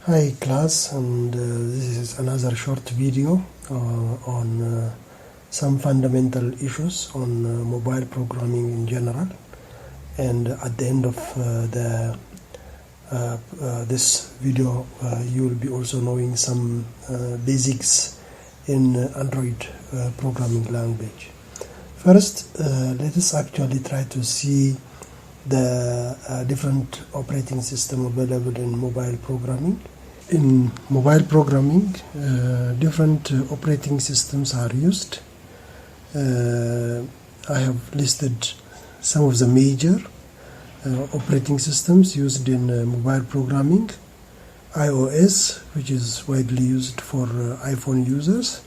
Hi class, and this is another short video on some fundamental issues on mobile programming in general. And at the end of this video, you will be also knowing some basics in Android programming language. First, let us actually try to see the different operating system available in mobile programming. In mobile programming, different operating systems are used. I have listed some of the major operating systems used in mobile programming. iOS, which is widely used for iPhone users.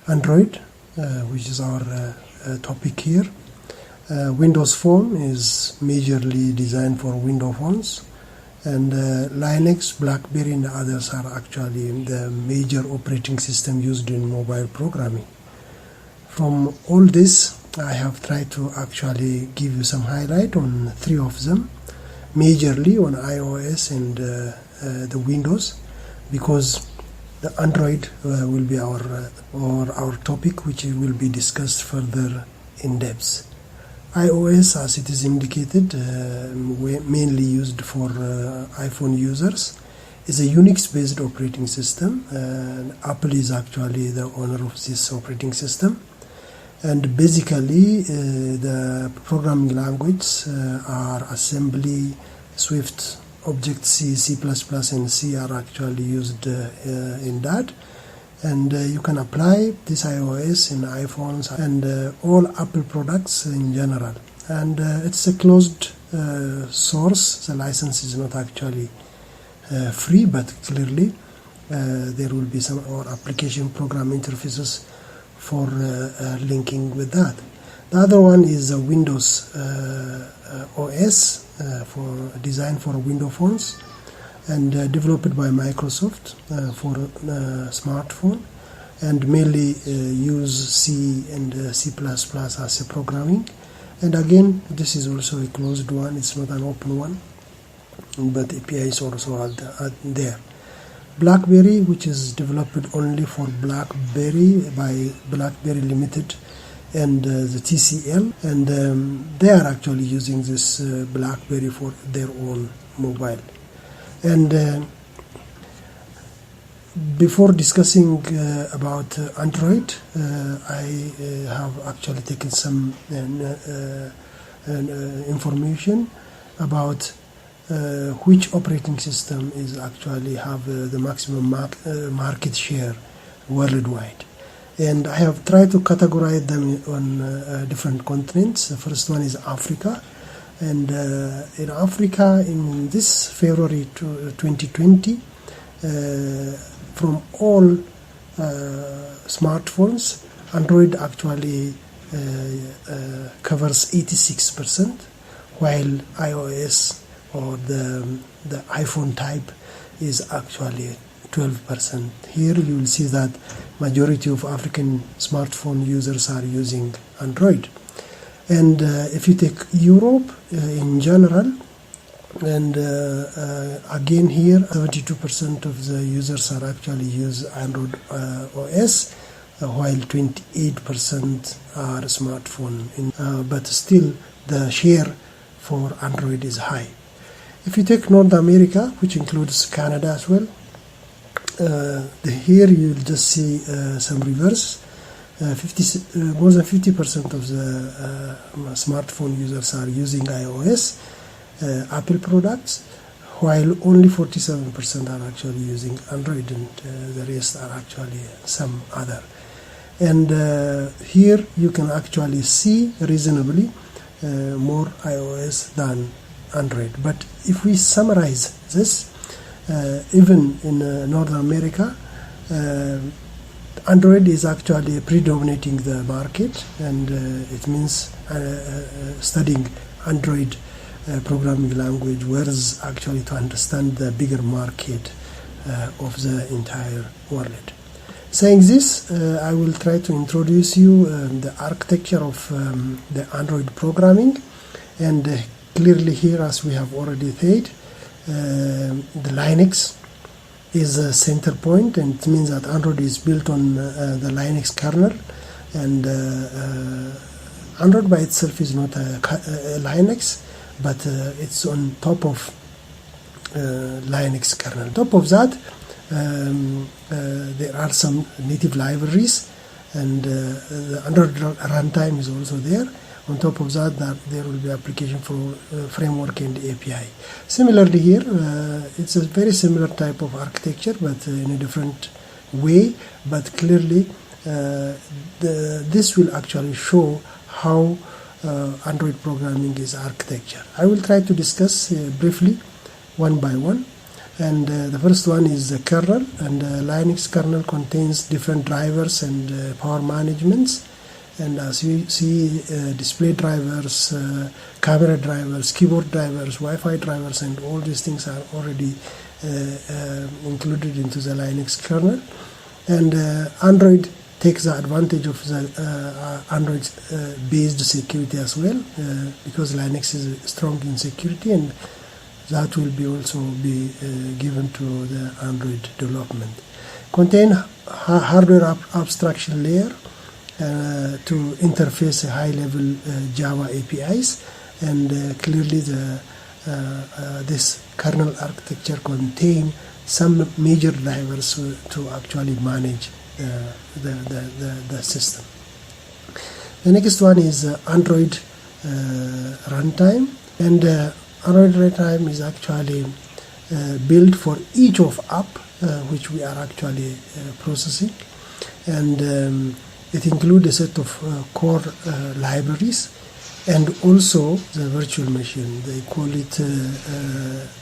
Android, which is our topic here. Windows Phone is majorly designed for Windows phones, and Linux, BlackBerry and others are actually the major operating system used in mobile programming. From all this, I have tried to actually give you some highlight on three of them, majorly on iOS and the Windows, because the Android will be our topic, which will be discussed further in depth. iOS, as it is indicated, mainly used for iPhone users, is a Unix-based operating system. Apple is actually the owner of this operating system. And basically, the programming languages are assembly, Swift, Objective-C, C++, and C are actually used in that. And you can apply this iOS in iPhones and all Apple products in general. And it's a closed source. The license is not actually free, but clearly there will be some application program interfaces for linking with that. The other one is Windows OS, designed for Windows phones, and developed by Microsoft for smartphone, and mainly use C and C++ as a programming. And again, this is also a closed one, it's not an open one, but APIs also are there. BlackBerry, which is developed only for BlackBerry by BlackBerry Limited and the TCL, and they are actually using this BlackBerry for their own mobile. And before discussing about Android, I have actually taken some information about which operating system is actually have the maximum market share worldwide. And I have tried to categorize them on different continents. The first one is Africa. And in Africa, in this February 2020, from all smartphones, Android actually covers 86%, while iOS or the iPhone type is actually 12%. Here you will see that majority of African smartphone users are using Android. And if you take Europe in general, and again here 72% of the users are actually use Android OS, while 28% are smartphone. But still the share for Android is high. If you take North America, which includes Canada as well, here you will just see some reverse. More than 50% of the smartphone users are using iOS, Apple products, while only 47% are actually using Android, and the rest are actually some other. And here you can actually see reasonably more iOS than Android. But if we summarize this, even in North America, Android is actually predominating the market, and it means studying Android programming language, whereas actually to understand the bigger market of the entire world. Saying this, I will try to introduce you the architecture of the Android programming, and clearly here, as we have already said, the Linux is a center point, and it means that Android is built on the Linux kernel, and Android by itself is not a Linux, but it's on top of Linux kernel. On top of that, there are some native libraries, and the Android runtime is also there. On top of that, there will be application for framework and API. Similarly here, it's a very similar type of architecture, but in a different way. But clearly, this will actually show how Android programming is architecture. I will try to discuss briefly one by one. And the first one is the kernel, and Linux kernel contains different drivers and power managements. And as you see, display drivers, camera drivers, keyboard drivers, Wi-Fi drivers, and all these things are already included into the Linux kernel. And Android takes the advantage of the Android-based security as well, because Linux is strong in security, and that will be also be given to the Android development. Contain hardware abstraction layer to interface high-level Java APIs, and clearly this kernel architecture contain some major drivers to actually manage the system. The next one is Android runtime, and Android runtime is actually built for each of app which we are actually processing, and it includes a set of core libraries, and also the virtual machine. They call it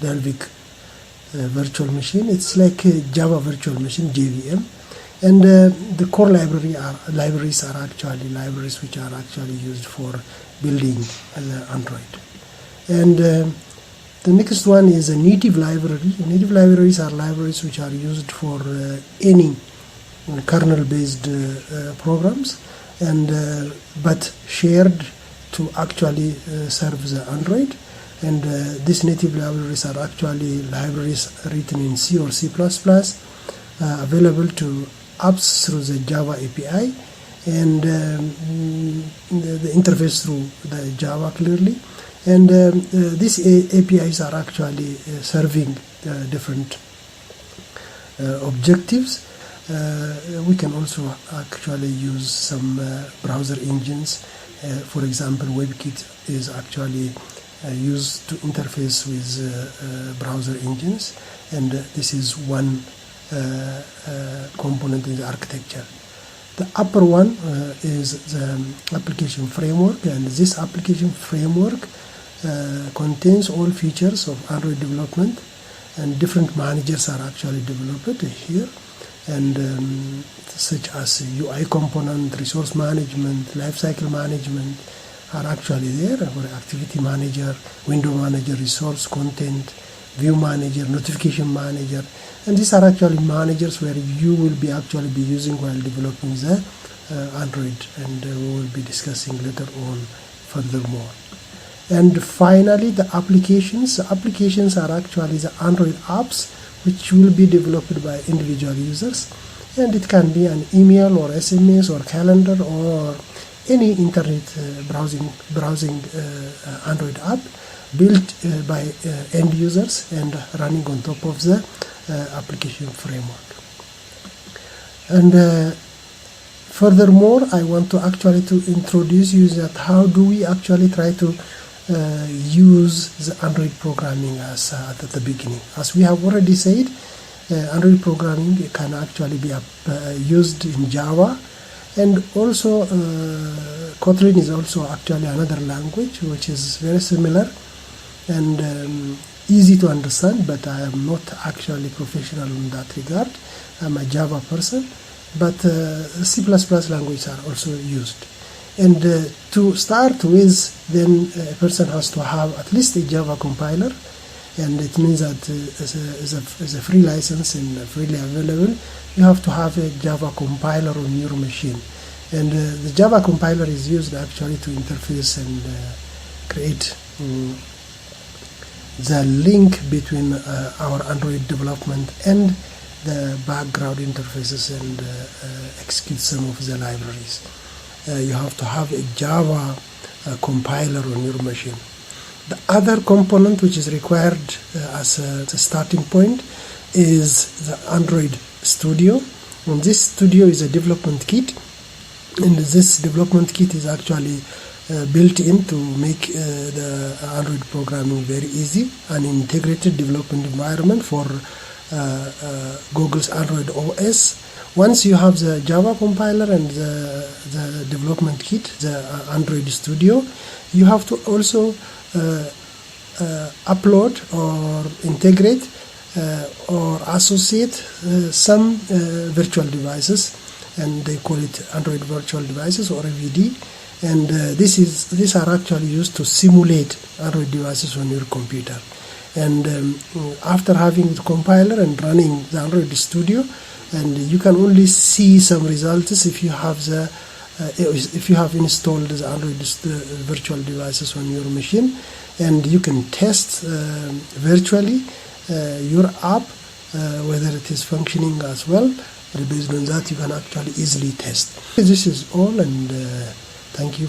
Dalvik virtual machine. It's like a Java virtual machine, JVM. And the core libraries are actually libraries which are actually used for building Android. And the next one is a native library. Native libraries are libraries which are used for any kernel-based programs, and but shared to actually serve the Android. And these native libraries are actually libraries written in C or C++, available to apps through the Java API, and the interface through the Java clearly. And these APIs are actually serving different objectives. We can also actually use some browser engines. For example, WebKit is actually used to interface with browser engines, and this is one component in the architecture. The upper one is the application framework, and this application framework contains all features of Android development, and different managers are actually developed here, and such as UI component, resource management, lifecycle management are actually there, for activity manager, window manager, resource content, view manager, notification manager, and these are actually managers where you will be actually be using while developing the Android, and we will be discussing later on furthermore. And finally, the applications. The applications are actually the Android apps which will be developed by individual users, and it can be an email or SMS or calendar or any internet browsing Android app built by end users and running on top of the application framework. And furthermore, I want to actually to introduce you that how do we actually try to use the Android programming as at the beginning. As we have already said, Android programming can actually be used in Java, and also Kotlin is also actually another language which is very similar and easy to understand, but I am not actually professional in that regard. I'm a Java person, but C++ languages are also used. And to start with, then a person has to have at least a Java compiler, and it means that as a free license and freely available, you have to have a Java compiler on your machine. And the Java compiler is used actually to interface and create the link between our Android development and the background interfaces and execute some of the libraries. You have to have a Java compiler on your machine. The other component which is required as a starting point is the Android Studio. And this Studio is a development kit, and this development kit is actually built in to make the Android programming very easy, an integrated development environment for Google's Android OS. Once you have the Java compiler and the development kit, the Android Studio, you have to also upload or integrate or associate some virtual devices, and they call it Android Virtual Devices or AVD. And these are actually used to simulate Android devices on your computer. And after having the compiler and running the Android Studio, and you can only see some results if you have installed the Android virtual devices on your machine, and you can test virtually your app whether it is functioning as well. Based on that, you can actually easily test. This is all, and thank you.